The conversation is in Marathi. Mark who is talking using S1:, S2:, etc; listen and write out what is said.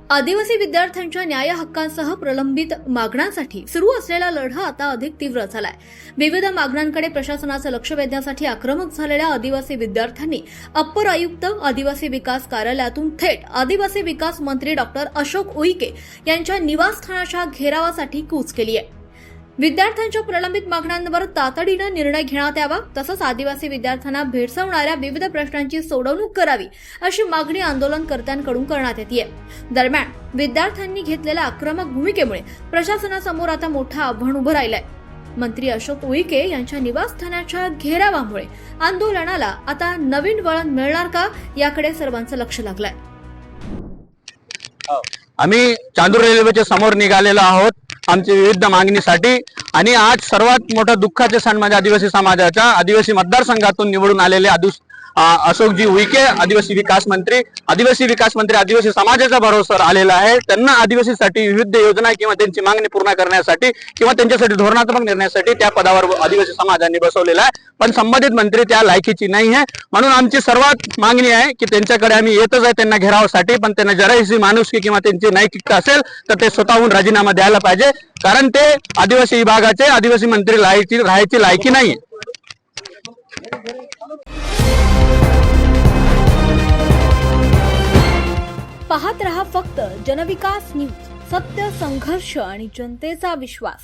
S1: आदिवासी विद्यार्थ्यांच्या न्याय हक्कांसह प्रलंबित मागण्यांसाठी सुरू असलेला लढा आता अधिक तीव्र झालाय। विविध मागण्यांकडे प्रशासनाचं लक्ष वेधण्यासाठी आक्रमक झालेल्या आदिवासी विद्यार्थ्यांनी अप्पर आयुक्त आदिवासी विकास कार्यालयातून थेट आदिवासी विकास मंत्री डॉक्टर अशोक उईके यांच्या निवासस्थानाच्या घेरावासाठी कूच केली आहे। विद्यार्थ्यांच्या प्रलंबित मागण्यांवर तातडीने निर्णय घेण्यात यावा, तसंच आदिवासी विद्यार्थ्यांना भेडसावणाऱ्या विविध प्रश्नांची सोडवणूक करावी अशी मागणी आंदोलनकर्त्यांकडून करण्यात येते। दरम्यान विद्यार्थ्यांनी घेतलेल्या आक्रमक भूमिकेमुळे प्रशासनासमोर आता मोठं आव्हान उभं राहिलंय। मंत्री अशोक उईके यांच्या निवासस्थानाच्या घेरावामुळे आंदोलनाला आता नवीन वळण मिळणार का, याकडे सर्वांचं लक्ष लागलंय।
S2: आम्ही चांदूर रेल्वेच्या समोर निघालेलो आहोत आमच्या विविध मागणीसाठी। आणि आज सर्वात मोठं दुःखाचे क्षण म्हणजे आदिवासी समाजाच्या आदिवासी मतदारसंघातून निवडून आलेले अशोकजी उईके आदिवासी विकास मंत्री आदिवासी समाजाचा भरोसावर आलेला आहे। त्यांना आदिवासीसाठी विविध योजना किंवा त्यांची मागणी पूर्ण करण्यासाठी किंवा त्यांच्यासाठी धोरणात्मक निर्णयासाठी त्या पदावर आदिवासी समाजाने बसवलेला आहे, पण संबंधित मंत्री त्या लायकीची नाही आहे। म्हणून आमची सर्वात मागणी आहे की त्यांच्याकडे आम्ही येतच आहे त्यांना घेरावासाठी, पण त्यांना जराही माणुसकी किंवा त्यांची नैतिकता असेल तर ते स्वतःहून राजीनामा द्यायला पाहिजे, कारण ते आदिवासी विभागाचे आदिवासी मंत्री राहायची लायकी नाही।
S1: पाहत रहा फक्त जनविकास न्यूज, सत्य, संघर्ष आणि जनतेचा विश्वास।